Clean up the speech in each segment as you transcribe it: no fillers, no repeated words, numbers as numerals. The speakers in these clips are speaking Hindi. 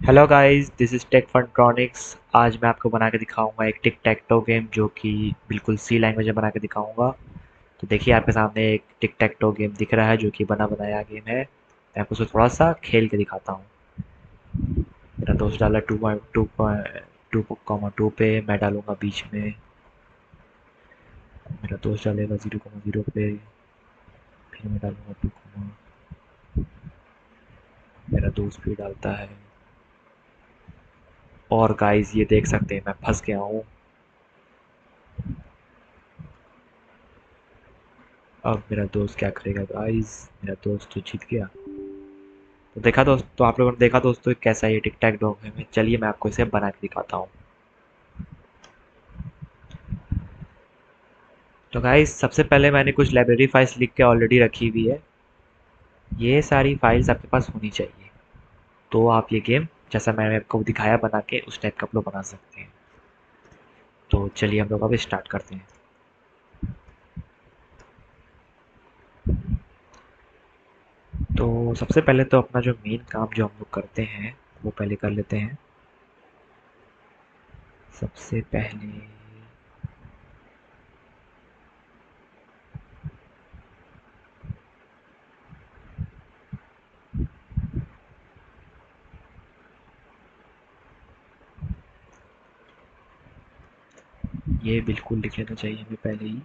Hello guys, this is Tech Funtronics. आज मैं आपको बना के दिखाऊंगा एक टिक टैक टो गेम जो कि बिल्कुल सी लैंग्वेज में बना के दिखाऊंगा। तो देखिए आपके सामने एक टिक टैक टो गेम दिख रहा है जो कि बना बनाया गेम है। मैं आपको उसको थोड़ा सा खेल के दिखाता हूँ। मेरा दोस्त डाला 2.2 पे, मैं डालूंगा बीच में। मेरा दोस्त डालेगा 0.0 पे, फिर मैं डालूंगा 2, मेरा दोस्त भी डालता है। और गाइस ये देख सकते हैं मैं फंस गया हूँ। अब मेरा दोस्त क्या करेगा गाइस? मेरा दोस्त तो जीत गया। तो देखा दोस्त, तो आप लोगों ने देखा दोस्तों कैसा ये टिक टैक डॉग है। मैं चलिए मैं आपको इसे बना के दिखाता हूँ। तो गाइस सबसे पहले मैंने कुछ लाइब्रेरी फाइल्स लिख के ऑलरेडी रखी हुई है। ये सारी फाइल्स आपके पास होनी चाहिए, तो आप ये गेम जैसा मैंने आपको दिखाया बना के उस टाइप का आप लोग बना सकते हैं। तो चलिए हम लोग अब स्टार्ट करते हैं। तो सबसे पहले तो अपना जो मेन काम जो हम लोग करते हैं वो पहले कर लेते हैं। सबसे पहले ये बिल्कुल लिख लेना चाहिए हमें पहले ही।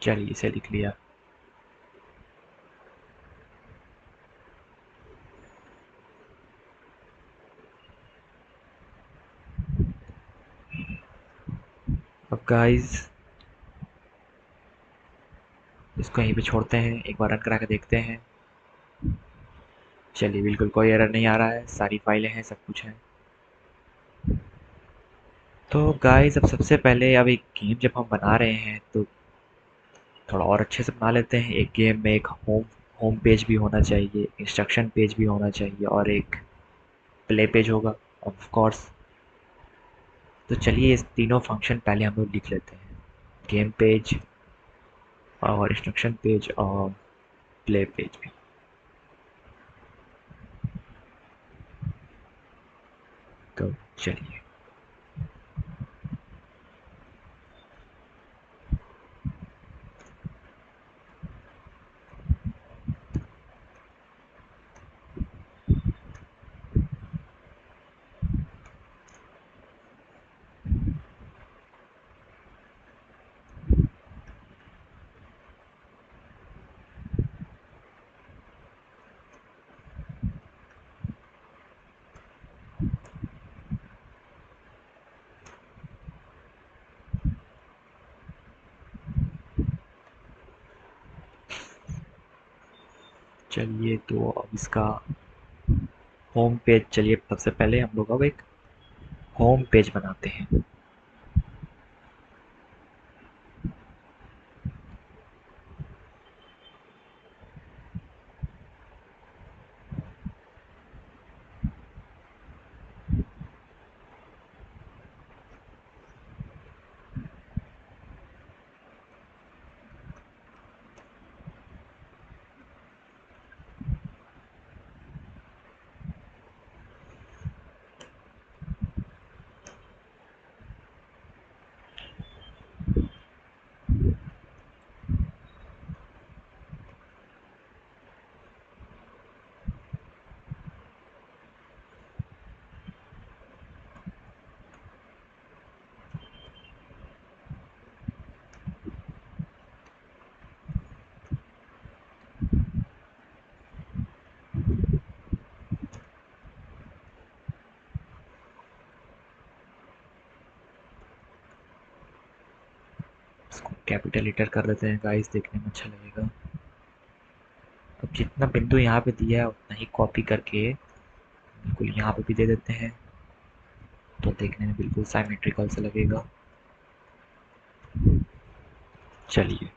चलिए इसे लिख लिया। अब गाइस इसको यहीं पे छोड़ते हैं, एक बार रन करा के देखते हैं। चलिए बिल्कुल कोई एरर नहीं आ रहा है, सारी फाइलें हैं, सब कुछ है। तो गाइस अब सबसे पहले अब एक गेम जब हम बना रहे हैं तो थोड़ा और अच्छे से बना लेते हैं। एक गेम में एक होम होम पेज भी होना चाहिए, इंस्ट्रक्शन पेज भी होना चाहिए और एक प्ले पेज होगा ऑफ कोर्स। तो चलिए इस तीनों फंक्शन पहले हम लोग लिख लेते हैं। गेम पेज और इंस्ट्रक्शन पेज और प्ले पेज भी। तो चलिए चलिए तो अब इसका होम पेज, चलिए सबसे पहले हम लोग अब एक होम पेज बनाते हैं। इसको कैपिटल लेटर कर देते हैं गाइस, देखने में अच्छा लगेगा। अब जितना बिंदु यहाँ पे दिया है उतना ही कॉपी करके बिल्कुल यहाँ पे भी दे देते हैं, तो देखने में बिल्कुल साइमेट्रिकल सा लगेगा। चलिए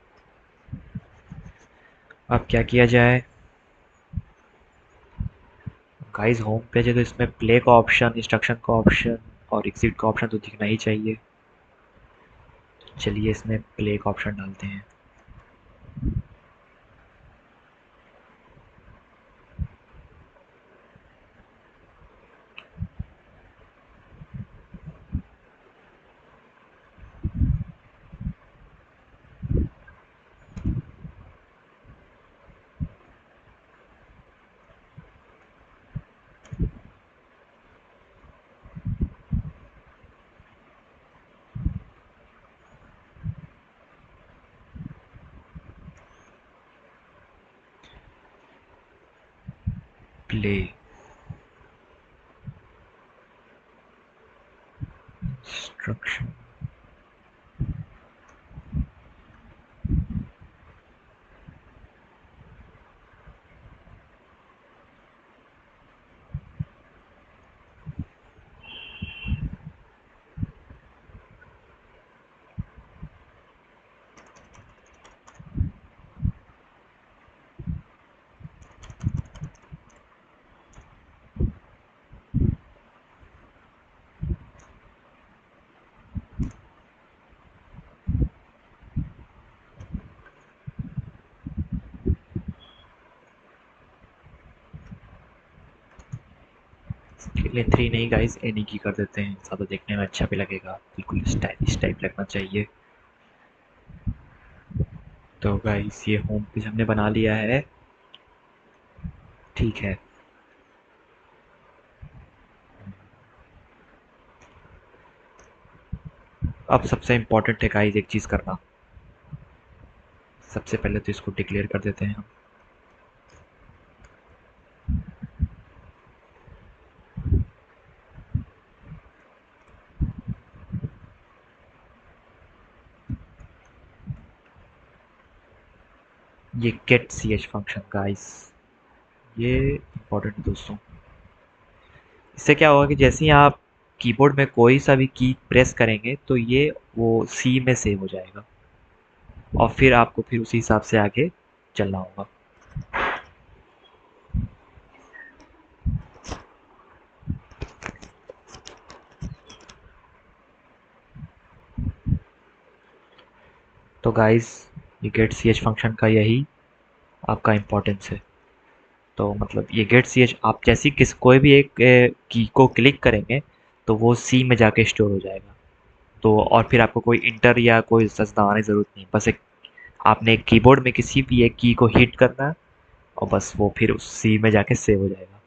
अब क्या किया जाए? गाइस होम पेज है तो इसमें प्ले का ऑप्शन, इंस्ट्रक्शन का ऑप्शन और एग्जिट का ऑप्शन तो दिखना ही चाहिए। चलिए इसमें प्ले का ऑप्शन डालते हैं। Play instruction. इसके लिए 3 नहीं गाइस, एनी की कर देते हैं, ज़्यादा देखने में अच्छा भी लगेगा, बिल्कुल स्टाइलिश टाइप लगना चाहिए। तो गाइस ये होम पेज हमने बना लिया है। ठीक है। अब सबसे इम्पोर्टेंट है गाइस एक चीज़ करना। सबसे पहले तो इसको डिक्लेयर कर देते हैं हम। ये get C H function guys, ये इम्पोर्टेंट है दोस्तों। इससे क्या होगा कि जैसे ही आप कीबोर्ड में कोई सा भी की प्रेस करेंगे तो ये वो सी में सेव हो जाएगा और फिर आपको फिर उसी हिसाब से आगे चलना होगा। तो गाइस ये गेट सी एच फंक्शन का यही आपका इम्पोर्टेंस है। तो मतलब ये गेट सी एच आप जैसी किस कोई भी एक की को क्लिक करेंगे तो वो सी में जाके स्टोर हो जाएगा। तो और फिर आपको कोई इंटर या कोई सच दबाने की ज़रूरत नहीं, बस एक आपने एक कीबोर्ड में किसी भी एक की को हिट करना है और बस वो फिर उस सी में जाके सेव हो जाएगा।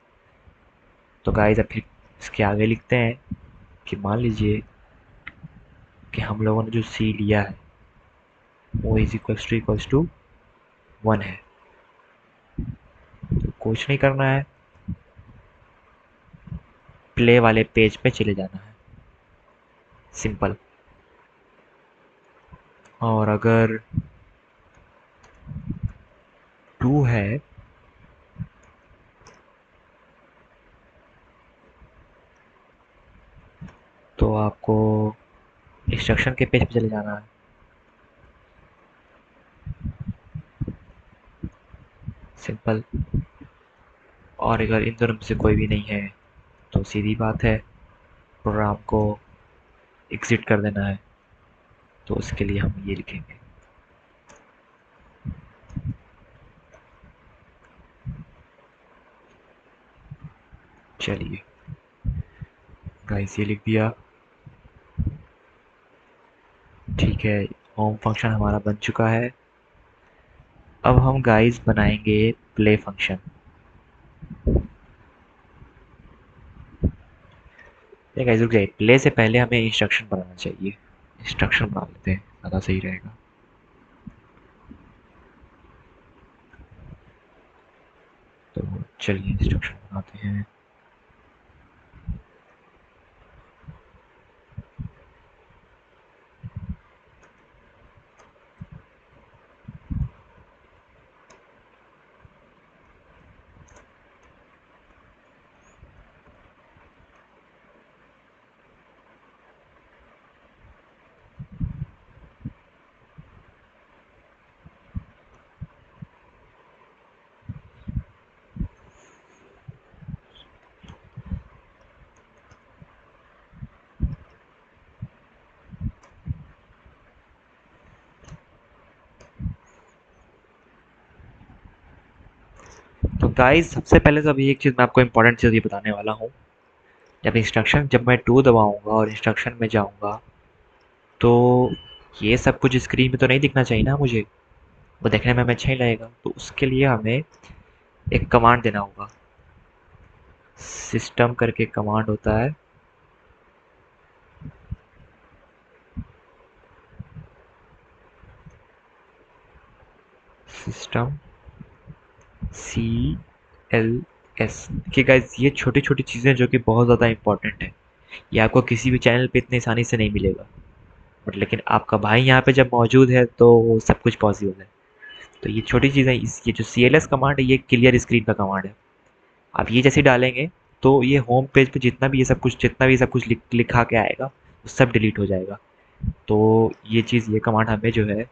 तो गाइस अब फिर इसके आगे लिखते हैं कि मान लीजिए कि हम लोगों ने जो सी लिया है वो इज इक्वल्स टू 1 है। तो कुछ नहीं करना है, प्ले वाले पेज पे चले जाना है, सिंपल। और अगर 2 है तो आपको इंस्ट्रक्शन के पेज पे चले जाना है, सिंपल। और अगर इन दोनों में से कोई भी नहीं है तो सीधी बात है, प्रोग्राम को एग्जिट कर देना है। तो उसके लिए हम ये लिखेंगे। चलिए गाइस ये लिख दिया। ठीक है, होम फंक्शन हमारा बन चुका है। अब हम गाइस बनाएंगे प्ले फंक्शन। नहीं गाइस रुक जाइए, प्ले से पहले हमें इंस्ट्रक्शन बनाना चाहिए। इंस्ट्रक्शन बना लेते हैं, ज़्यादा सही रहेगा। तो चलिए इंस्ट्रक्शन बनाते हैं। गाइस सबसे पहले तो अभी एक चीज़ मैं आपको इम्पोर्टेंट चीज़ ये बताने वाला हूँ। जब मैं टू दबाऊंगा और इंस्ट्रक्शन में जाऊंगा तो ये सब कुछ स्क्रीन पे तो नहीं दिखना चाहिए ना मुझे, वो देखने में हमें अच्छा ही लगेगा। तो उसके लिए हमें एक कमांड देना होगा। सिस्टम करके कमांड होता है। System CLS। देखिए गाइस, ये छोटी छोटी चीज़ें जो कि बहुत ज़्यादा इंपॉर्टेंट है, ये आपको किसी भी चैनल पे इतनी आसानी से नहीं मिलेगा। बट लेकिन आपका भाई यहाँ पे जब मौजूद है तो सब कुछ पॉसिबल है। तो ये छोटी चीज़ें, इस ये जो CLS कमांड है ये क्लियर स्क्रीन का कमांड है। आप ये जैसे डालेंगे तो ये होम पेज पे जितना भी ये सब कुछ लिखा के आएगा वो सब डिलीट हो जाएगा। तो ये कमांड हमें जो है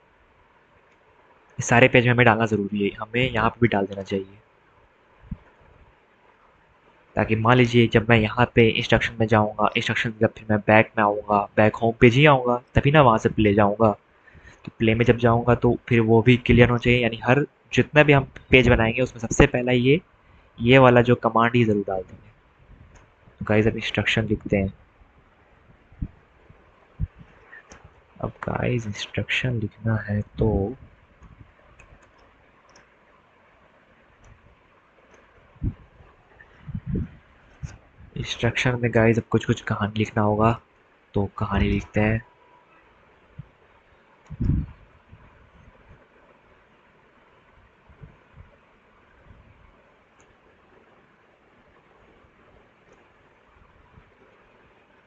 इस सारे पेज में हमें डालना ज़रूरी है, हमें यहाँ पे भी डाल देना चाहिए। ताकि मान लीजिए जब मैं यहाँ पे इंस्ट्रक्शन में जाऊँगा, इंस्ट्रक्शन जब फिर मैं बैक में आऊँगा, बैक होम पेज ही आऊँगा तभी ना वहाँ से प्ले जाऊँगा। तो प्ले में जब जाऊँगा तो फिर वो भी क्लियर होना चाहिए, यानी हर जितना भी हम पेज बनाएंगे उसमें सबसे पहला ये वाला जो कमांड ही ज़रूर डाल देंगे। तो गाइस अब इंस्ट्रक्शन लिखते हैं। अब गाइस इंस्ट्रक्शन लिखना है तो इंस्ट्रक्शन में गाइस अब कुछ कुछ कहानी लिखना होगा। तो कहानी लिखते हैं।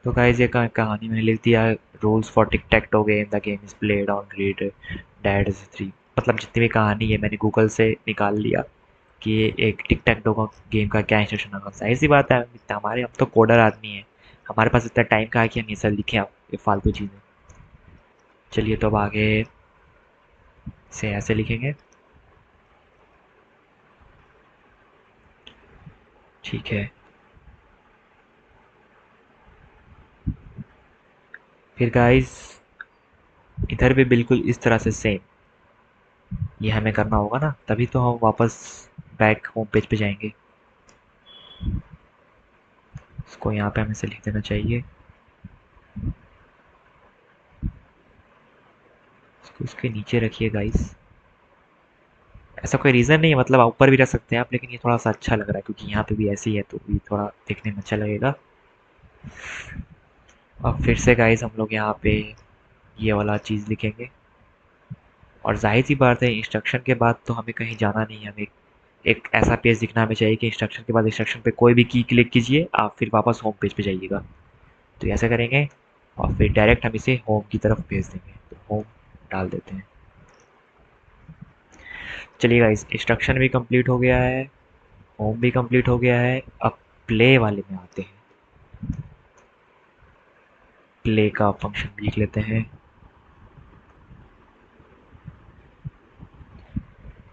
तो गाइस ये कहानी मैंने लिख दिया। Rules for tick tech to game, the game is played on read dad is three. मतलब जितनी भी कहानी है मैंने गूगल से निकाल लिया कि ये एक टिक टैक टो का गेम का क्या इंस्ट्रक्शन होगा। जाहिर सी बात है, हम तो कोडर आदमी है, हमारे पास इतना टाइम कहाँ है कि हम ये सब लिखें ये फालतू चीज़ें। चलिए तो अब आगे से ऐसे लिखेंगे। ठीक है। फिर गाइस इधर भी बिल्कुल इस तरह से सेम ये हमें करना होगा ना, तभी तो हम वापस बैक होम पेज पे जाएंगे। इसको यहाँ पे हमें से लिख देना चाहिए। इसको इसके नीचे रखिए गाइस। ऐसा कोई रीज़न नहीं है, मतलब आप ऊपर भी रख सकते हैं आप, लेकिन ये थोड़ा सा अच्छा लग रहा है क्योंकि यहाँ पे भी ऐसे ही है तो भी थोड़ा देखने में अच्छा लगेगा। अब फिर से गाइस हम लोग यहाँ पे ये वाला चीज़ लिखेंगे। और जाहिर सी बात है, इंस्ट्रक्शन के बाद तो हमें कहीं जाना नहीं है, हमें एक ऐसा पेज दिखना हमें चाहिए कि इंस्ट्रक्शन के बाद इंस्ट्रक्शन पे कोई भी की क्लिक कीजिए आप फिर वापस होम पेज पे जाइएगा। तो ऐसा करेंगे और फिर डायरेक्ट हम इसे होम की तरफ भेज देंगे। तो होम डाल देते हैं। चलिए गाइस इंस्ट्रक्शन भी कंप्लीट हो गया है, होम भी कंप्लीट हो गया है। अब प्ले वाले में आते हैं। प्ले का फंक्शन लिख लेते हैं।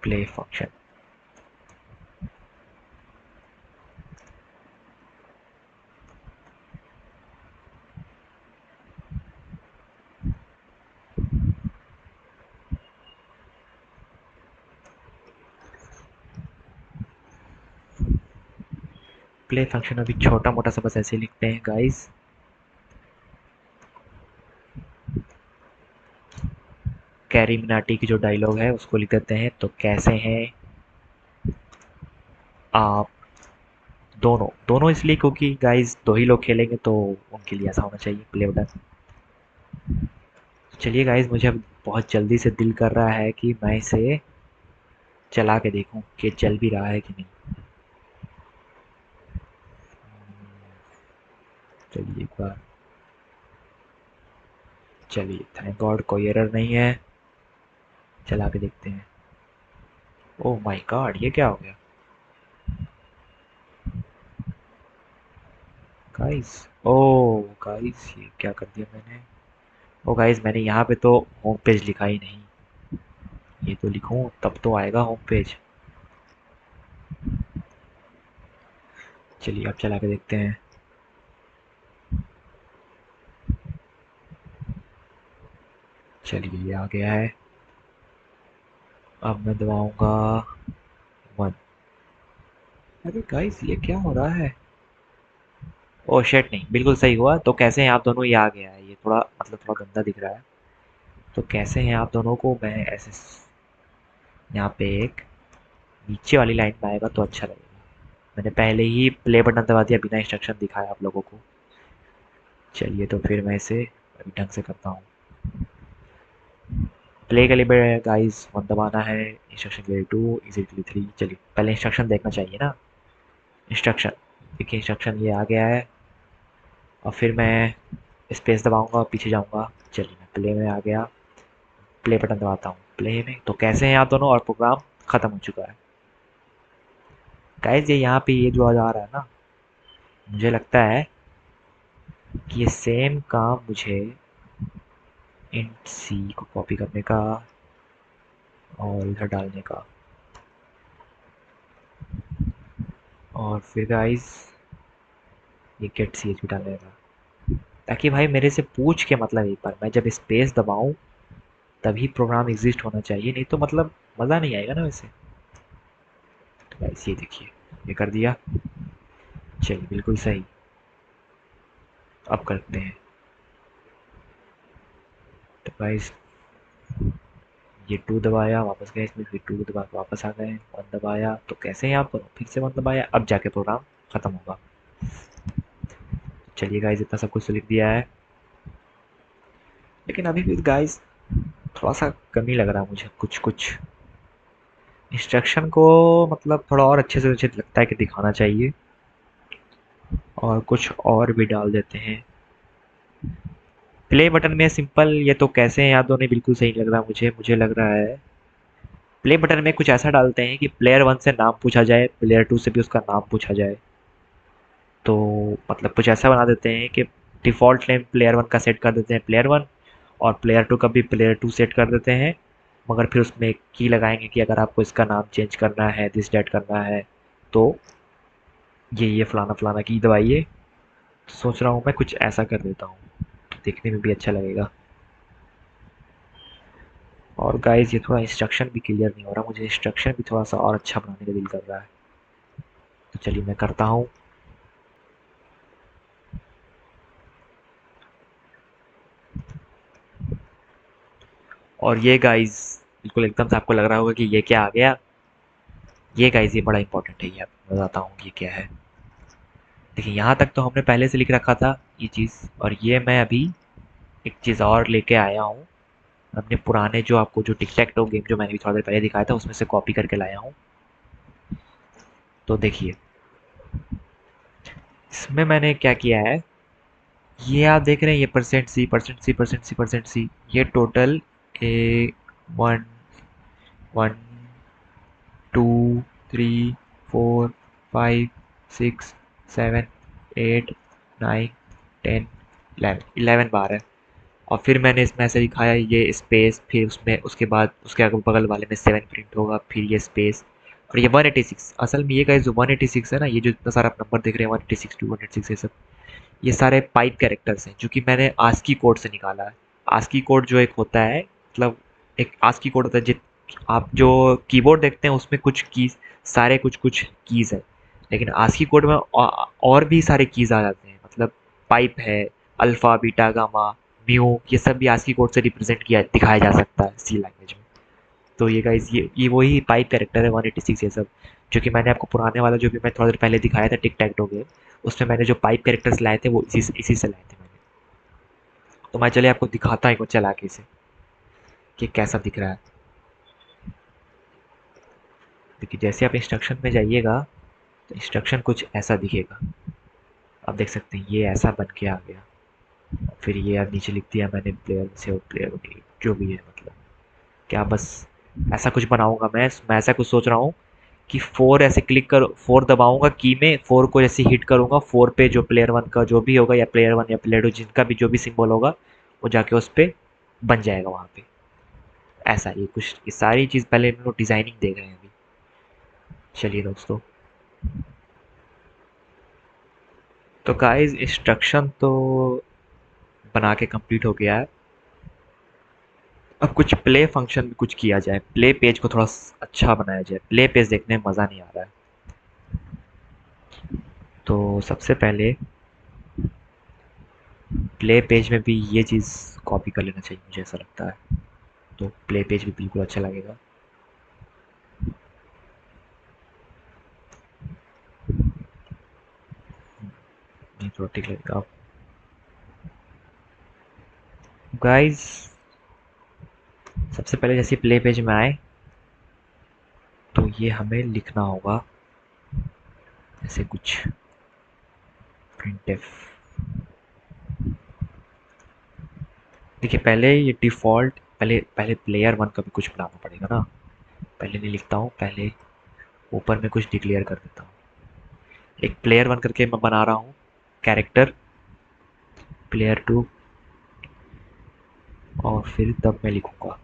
Play function. प्ले फंक्शन अभी छोटा मोटा सा बस ऐसे लिखते हैं गाइस। कैरी मिनाटी की जो डायलॉग है उसको लिख देते हैं। तो कैसे हैं आप दोनों, दोनों इसलिए क्योंकि गाइस दो ही लोग खेलेंगे तो उनके लिए ऐसा होना चाहिए प्ले बटन। चलिए गाइस मुझे अब बहुत जल्दी से दिल कर रहा है कि मैं इसे चला के देखूं कि चल भी रहा है कि नहीं। चलिए एक बार, चलिए थैंक गॉड कोई एरर नहीं है। चला के देखते हैं। ओह माय गॉड, ये क्या हो गया गाइस। ओह गाइस ये क्या कर दिया मैंने। ओ गाइस मैंने यहाँ पे तो होम पेज लिखा ही नहीं। ये तो लिखूं तब तो आएगा होम पेज। चलिए अब चला के देखते हैं। चलिए ये आ गया है। अब मैं दबाऊंगा 1। अरे गाइस ये क्या हो रहा है? ओह शिट, नहीं बिल्कुल सही हुआ। तो कैसे हैं आप दोनों? ये आ गया है, ये थोड़ा मतलब थोड़ा गंदा दिख रहा है। तो कैसे हैं आप दोनों को मैं ऐसे यहाँ पे एक नीचे वाली लाइन में आएगा तो अच्छा लगेगा। मैंने पहले ही प्ले बटन दबा दिया बिना इंस्ट्रक्शन दिखाया आप लोगों को। चलिए तो फिर मैं इसे अभी ढंग से करता हूँ। प्ले के लिए गाइस वन दबाना है, इंस्ट्रक्शन के लिए टू, इजी के लिए थ्री। चलिए पहले इंस्ट्रक्शन देखना चाहिए ना। इंस्ट्रक्शन, देखिए इंस्ट्रक्शन ये आ गया है। और फिर मैं स्पेस दबाऊंगा और पीछे जाऊंगा। चलिए मैं प्ले में आ गया। प्ले बटन दबाता हूँ प्ले में। तो कैसे हैं आप दोनों? और प्रोग्राम ख़त्म हो चुका है। गाइस ये यहाँ पे ये जो आ रहा है ना, मुझे लगता है कि ये सेम काम मुझे इंट सी को कॉपी करने का और इधर डालने का, और फिर गाइस ये गेट सी एच भी डालने का, ताकि भाई मेरे से पूछ के मतलब एक बार मैं जब स्पेस दबाऊं तभी प्रोग्राम एग्जिस्ट होना चाहिए, नहीं तो मतलब मज़ा नहीं आएगा ना वैसे। तो गाइस ये देखिए, ये कर दिया। चलिए बिल्कुल सही। अब करते हैं। तो गाइस ये टू दबाया, वापस गए इसमें, फिर टू दबा के वापस आ गए, वन दबाया। तो कैसे हैं आप? फिर से वन दबाया, अब जाके प्रोग्राम खत्म होगा। चलिए गाइस इतना सब कुछ तो लिख दिया है, लेकिन अभी भी गाइस थोड़ा सा कमी लग रहा है मुझे कुछ कुछ इंस्ट्रक्शन को। मतलब थोड़ा और अच्छे से मुझे लगता है कि दिखाना चाहिए, और कुछ और भी डाल देते हैं। प्ले बटन में सिंपल, ये तो कैसे हैं यादों ने बिल्कुल सही लग रहा है मुझे। मुझे लग रहा है प्ले बटन में कुछ ऐसा डालते हैं कि प्लेयर वन से नाम पूछा जाए, प्लेयर टू से भी उसका नाम पूछा जाए। तो मतलब कुछ ऐसा बना देते हैं कि डिफ़ॉल्ट नेम प्लेयर वन का सेट कर देते हैं प्लेयर वन, और प्लेयर टू का भी प्लेयर टू सेट कर देते हैं। मगर फिर उसमें एक की लगाएंगे कि अगर आपको इसका नाम चेंज करना है, दिस डेट करना है, तो ये फलाना फलाना की दबाइए। तो सोच रहा हूँ मैं कुछ ऐसा कर देता हूँ, तो देखने में भी अच्छा लगेगा। और गाइस ये थोड़ा इंस्ट्रक्शन भी क्लियर नहीं हो रहा, मुझे इंस्ट्रक्शन भी थोड़ा सा और अच्छा बनाने का दिल कर रहा है। तो चलिए मैं करता हूँ। और ये गाइस बिल्कुल एकदम से आपको लग रहा होगा कि ये क्या आ गया। ये गाइस ये बड़ा इंपॉर्टेंट है, ये आपको बताता हूँ ये क्या है। देखिए यहाँ तक तो हमने पहले से लिख रखा था ये चीज़, और ये मैं अभी एक चीज़ और लेके आया हूँ। अपने पुराने जो आपको जो टिक टैक टो गेम जो मैंने भी थोड़ा देर पहले दिखाया था उसमें से कॉपी करके लाया हूँ। तो देखिए इसमें मैंने क्या किया है, ये आप देख रहे हैं, ये percent C percent C percent C percent C, ये total A one one two three four five six seven eight nine ten eleven, 11 बार है। और फिर मैंने इसमें ऐसे दिखाया ये स्पेस, फिर उसमें उसके बाद उसके अगल बगल वाले में 7 प्रिंट होगा, फिर ये स्पेस, और ये 186। असल में ये गाइस जो 186 है ना, ये जो इतना सारा नंबर देख रहे हैं 186 206 ये सब, ये सारे पाइप कैरेक्टर्स हैं जो कि मैंने आस्की कोड से निकाला है। आस्की कोड जो एक होता है, मतलब एक आस्की कोड होता है जित आप जो कीबोर्ड देखते हैं उसमें कुछ कीज, सारे कुछ कुछ कीज है, लेकिन आस्की कोड में और भी सारे कीज आ जाते हैं। मतलब पाइप है, अल्फा बीटा गामा म्यू, ये सब भी आस्की कोड से रिप्रेजेंट किया दिखाया जा सकता है सी लैंग्वेज में। तो ये गाइस ये वही पाइप कैरेक्टर है 186 ये सब, जो कि मैंने आपको पुराने वाला जो भी मैं थोड़ा देर पहले दिखाया था टिक टैक टो गेम, उसमें मैंने जो पाइप कैरेक्टर्स लाए थे वो इसी से लाए थे मैंने। तो मैं चले आपको दिखाता हूँ चला के इसे कि कैसा दिख रहा है। देखिए जैसे आप इंस्ट्रक्शन में जाइएगा तो इंस्ट्रक्शन कुछ ऐसा दिखेगा। आप देख सकते हैं ये ऐसा बन के आ गया। फिर ये अब नीचे लिख दिया मैंने प्लेयर से, और प्लेयर जो भी है, मतलब क्या बस ऐसा कुछ बनाऊंगा मैं ऐसा कुछ सोच रहा हूँ कि फोर ऐसे क्लिक कर, फोर दबाऊंगा की में, फोर को जैसे हिट करूंगा, फोर पे जो प्लेयर वन का जो भी होगा या प्लेयर वन या प्लेयर टू जिनका भी जो भी सिंबल होगा वो जाके उस पर बन जाएगा वहाँ पे। ऐसा ये कुछ, ये सारी चीज़ पहले हम लोग डिज़ाइनिंग देख रहे हैं अभी। चलिए दोस्तों, तो गाइस इंस्ट्रक्शन तो बना के कंप्लीट हो गया है। अब कुछ प्ले फंक्शन में कुछ किया जाए, प्ले पेज को थोड़ा अच्छा बनाया जाए। प्ले पेज देखने में मज़ा नहीं आ रहा है। तो सबसे पहले प्ले पेज में भी ये चीज़ कॉपी कर लेना चाहिए, मुझे ऐसा लगता है। तो प्ले पेज भी बिल्कुल अच्छा लगेगा। नहीं थोड़ा ठीक लगेगा। गाइस सबसे पहले जैसे प्ले पेज में आए तो ये हमें लिखना होगा ऐसे कुछ printf। देखिए पहले ये डिफ़ॉल्ट पहले पहले प्लेयर वन का भी कुछ बनाना पड़ेगा ना। पहले नहीं लिखता हूँ, पहले ऊपर में कुछ डिक्लेयर कर देता हूँ। एक प्लेयर वन करके मैं बना रहा हूँ कैरेक्टर, प्लेयर टू, और फिर तब मैं लिखूँगा।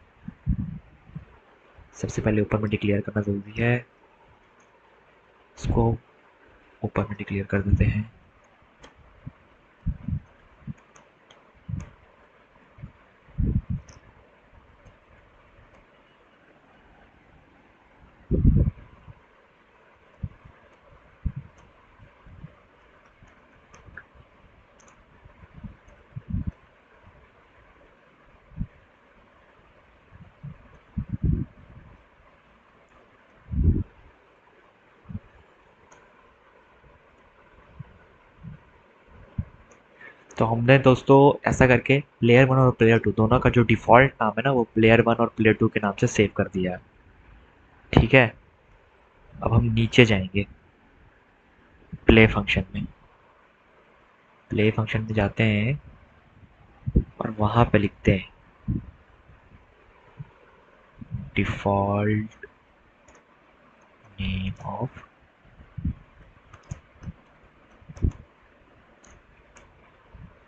सबसे पहले ऊपर में डिक्लेयर करना ज़रूरी है, इसको ऊपर में डिक्लेयर कर देते हैं। तो हमने दोस्तों ऐसा करके प्लेयर वन और प्लेयर टू दोनों का जो डिफ़ॉल्ट नाम है ना, वो प्लेयर वन और प्लेयर टू के नाम से सेव कर दिया है। ठीक है, अब हम नीचे जाएंगे प्ले फंक्शन में। प्ले फंक्शन में जाते हैं और वहाँ पे लिखते हैं डिफ़ॉल्ट नेम ऑफ,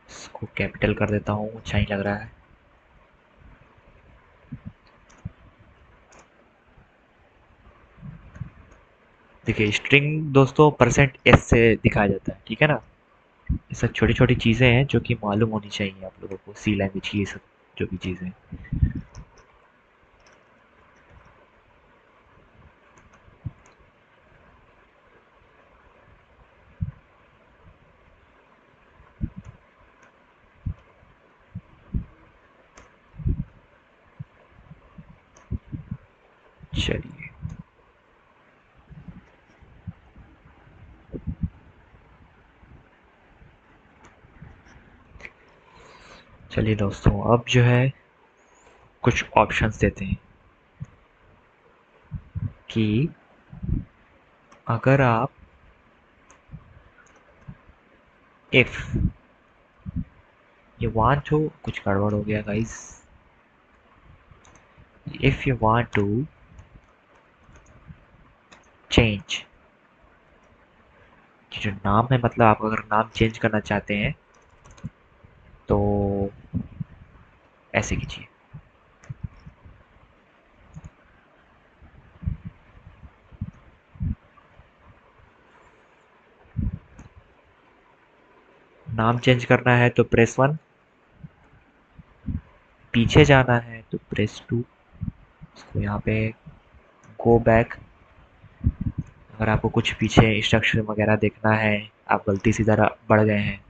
इसको कैपिटल कर देता हूँ, अच्छा ही लग रहा है। देखिए स्ट्रिंग दोस्तों परसेंट एस से दिखाया जाता है, ठीक है ना। ये सब छोटी छोटी चीज़ें हैं जो कि मालूम होनी चाहिए आप लोगों को, सी लैंग्वेज की ये सब जो भी चीज़ें। चलिए चलिए दोस्तों, अब जो है कुछ ऑप्शंस देते हैं कि अगर आप इफ यू वांट टू, कुछ गड़बड़ हो गया guys, if you want to change, जो नाम है मतलब आप अगर नाम चेंज करना चाहते हैं तो ऐसे कीजिए। नाम चेंज करना है तो प्रेस वन, पीछे जाना है तो प्रेस टू, इसको यहाँ पे गो बैक, अगर आपको कुछ पीछे इंस्ट्रक्शन वगैरह देखना है, आप गलती से ज़रा बढ़ गए हैं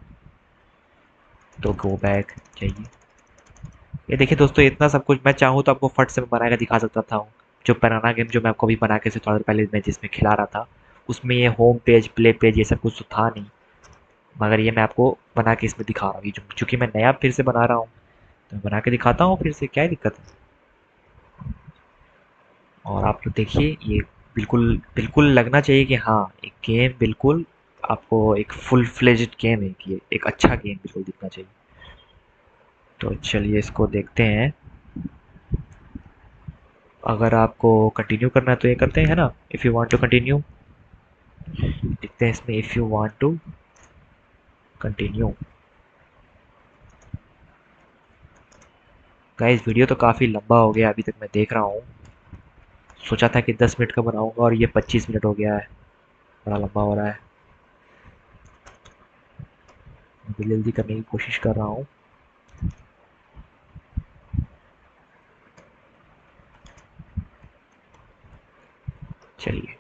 तो गो बैक चाहिए। ये देखिए दोस्तों, इतना सब कुछ मैं चाहूँ तो आपको फट से मैं बना के दिखा सकता था। जो बनाना गेम जो मैं आपको अभी बना के से थोड़ा देर पहले मैं जिसमें खिला रहा था, उसमें ये होम पेज प्ले पेज ये सब कुछ तो था नहीं, मगर ये मैं आपको बना के इसमें दिखा रहा हूँ। चूंकि मैं नया फिर से बना रहा हूँ तो मैं बना के दिखाता हूँ फिर से, क्या ही दिक्कत है। और आप लोग देखिए ये बिल्कुल बिल्कुल लगना चाहिए कि हाँ एक गेम बिल्कुल आपको एक फुल फ्लेज्ड गेम है, कि ये एक अच्छा गेम बिल्कुल दिखना चाहिए। तो चलिए इसको देखते हैं। अगर आपको कंटिन्यू करना है तो ये करते हैं, है ना। If you want to continue लिखते हैं इसमें, if you want to continue. Guys video तो काफ़ी लंबा हो गया, अभी तक मैं देख रहा हूँ। सोचा था कि 10 मिनट का बनाऊंगा और ये 25 मिनट हो गया है, बड़ा लंबा हो रहा है। जल्दी जल्दी करने की कोशिश कर रहा हूँ। चलिए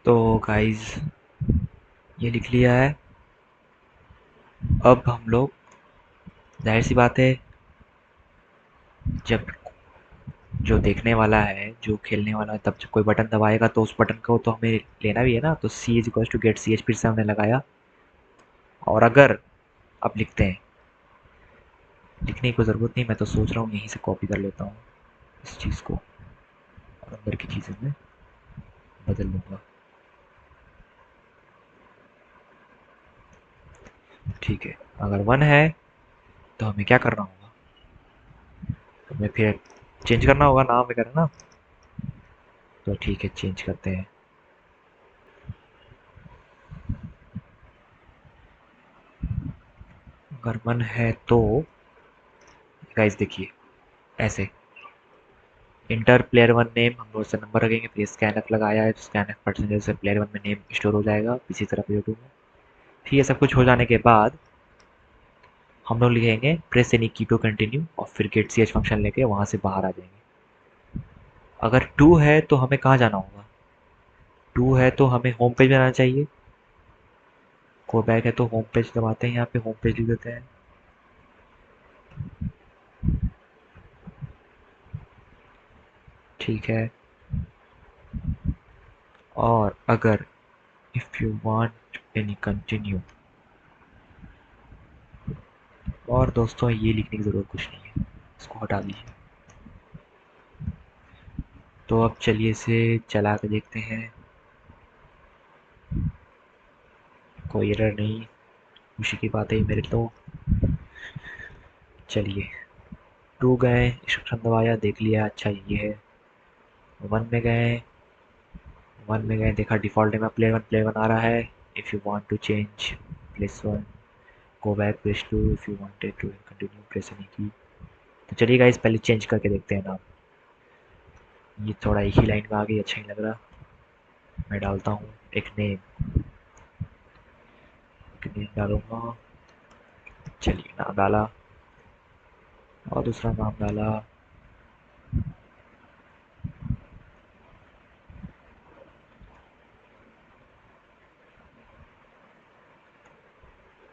तो गाइस ये लिख लिया है। अब हम लोग, जाहिर सी बात है, जब जो देखने वाला है, जो खेलने वाला है, तब जब कोई बटन दबाएगा तो उस बटन को तो हमें लेना भी है ना। तो C is equal to get C H फिर से हमने लगाया। और अगर अब लिखते हैं, लिखने की कोई ज़रूरत नहीं, मैं तो सोच रहा हूँ यहीं से कॉपी कर लेता हूँ इस चीज़ को और अंदर की चीज़ें में बदल लूँगा। ठीक है, अगर 1 है तो हमें क्या करना होगा, हमें फिर चेंज करना होगा नाम वगैरह ना। तो ठीक है, चेंज करते हैं। अगर 1 है तो गाइस देखिए, ऐसे इंटर प्लेयर 1 नेम हम लोग से नंबर रखेंगे, फिर स्कैनफ लगाया है तो स्कैनफ परसेंटेज से प्लेयर 1 में नेम स्टोर हो जाएगा, इसी तरह प्लेयर 2 में। फिर ये सब कुछ हो जाने के बाद हम लोग लिखेंगे प्रेस एनी की टू कंटिन्यू और फिर गेट सी एच फंक्शन लेके वहाँ से बाहर आ जाएंगे। अगर 2 है तो हमें कहाँ जाना होगा, 2 है तो हमें होम पेज में आना चाहिए। गो बैक है तो होम पेज दबाते हैं, यहाँ पे होम पेज लिख देते हैं। ठीक है, और अगर if you want any continue, और दोस्तों ये लिखने की ज़रूरत कुछ नहीं है, इसको हटा दीजिए। तो अब चलिए इसे चला के देखते हैं। कोई एरर नहीं, खुशी की बात है मेरे तो। चलिए 2 गए, इंस्ट्रक्शन दबाया, देख लिया, अच्छा ये है। 1 में गए, 1 में गए, देखा डिफ़ॉल्ट में प्लेयर 1 आ रहा है। If you want to change place 1, go back place 2, if you wanted to continue press any key. तो चलिए गाइस पहले चेंज करके देखते हैं नाम। ये थोड़ा एक ही लाइन में आ गई, अच्छा नहीं लग रहा। मैं डालता हूँ एक नेम, डालूंगा। चलिए नाम डाला और दूसरा नाम डाला।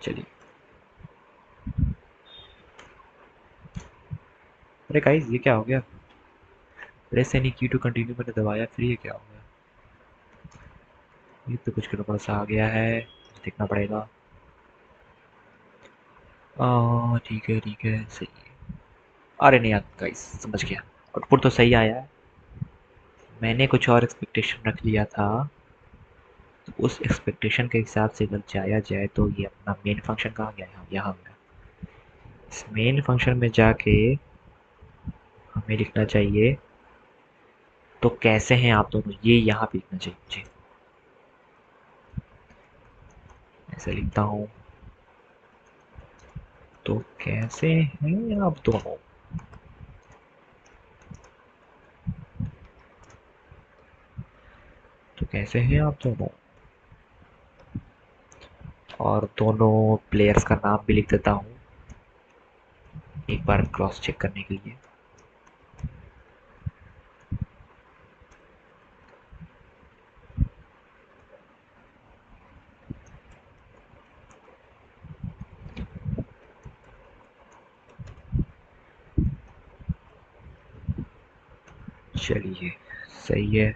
चलिए, अरे गाइस ये क्या हो गया, प्रेस एनी की टू कंटिन्यू मैंने दबाया, फिर ये क्या हो गया। ये तो कुछ गड़बड़ सा आ गया है, देखना पड़ेगा। ठीक है सही है। अरे नहीं यार गाइस, समझ गया, आउटपुट तो सही आया है। मैंने कुछ और एक्सपेक्टेशन रख लिया था, तो उस एक्सपेक्टेशन के हिसाब से अगर जाया जाए तो ये अपना मेन फंक्शन कहाँ गया, यहाँ यहाँ गया। इस मेन फंक्शन में जाके हमें लिखना चाहिए, तो कैसे हैं आप दोनों, ये यहाँ पे लिखना चाहिए मुझे। ऐसे लिखता हूँ, तो कैसे हैं आप दोनों। तो कैसे हैं आप दोनों, और दोनों प्लेयर्स का नाम भी लिख देता हूँ एक बार क्रॉस चेक करने के लिए। चलिए सही है,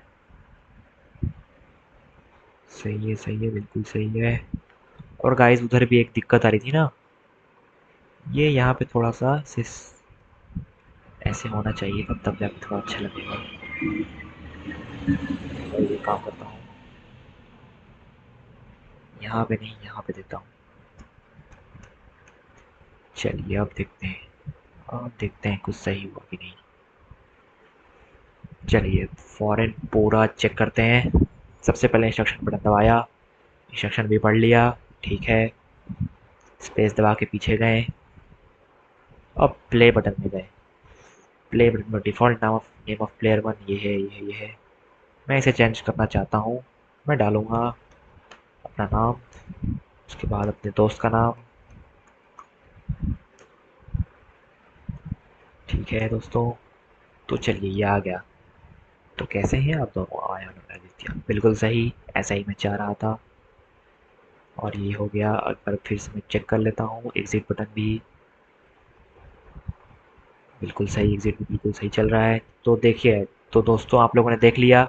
सही है, सही है, बिल्कुल सही है। और गाइस उधर भी एक दिक्कत आ रही थी ना, ये यहाँ पे थोड़ा सा ऐसे होना चाहिए, तब जाके थोड़ा अच्छा लगेगा। और ये काम करता हूँ, यहाँ पे नहीं, यहाँ पे देता हूँ। चलिए अब देखते हैं, अब देखते हैं कुछ सही हुआ कि नहीं। चलिए फॉरेन पूरा चेक करते हैं। सबसे पहले इंस्ट्रक्शन बटन दबाया, इंस्ट्रक्शन भी पढ़ लिया, ठीक है। स्पेस दबा के पीछे गए, अब प्ले बटन में गए। प्ले बटन में डिफ़ॉल्ट नेम ऑफ प्लेयर 1 ये है, ये है, ये है। मैं इसे चेंज करना चाहता हूँ। मैं डालूँगा अपना नाम, उसके बाद अपने दोस्त का नाम। ठीक है दोस्तों, तो चलिए ये आ गया। तो कैसे हैं आप दोनों, आया मैंने बिल्कुल सही, ऐसा ही मैं चाह रहा था। और ये हो गया। अगर फिर से मैं चेक कर लेता हूँ, एग्ज़िट बटन भी बिल्कुल सही, एग्ज़िट भी बिल्कुल सही चल रहा है। तो देखिए, तो दोस्तों आप लोगों ने देख लिया,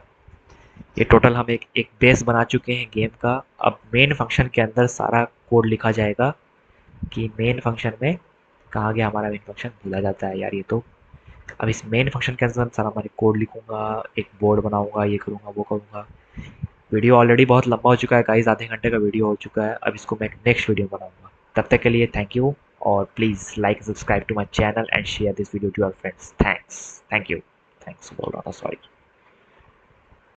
ये टोटल हम एक एक बेस बना चुके हैं गेम का। अब मेन फंक्शन के अंदर सारा कोड लिखा जाएगा कि मेन फंक्शन में कहाँ गया हमारा मेन फंक्शन, भूला जाता है यार ये तो। अब इस मेन फंक्शन के अंदर सारा हमारे कोड लिखूंगा, एक बोर्ड बनाऊंगा, ये करूंगा वो करूंगा। वीडियो ऑलरेडी बहुत लंबा हो चुका है गाइस, आधे घंटे का वीडियो हो चुका है। अब इसको मैं नेक्स्ट वीडियो बनाऊंगा। तब तक के लिए थैंक यू। और please like subscribe to my channel and share this video to your friends. Thanks, thank you. Thanks बोल रहा था, सॉरी।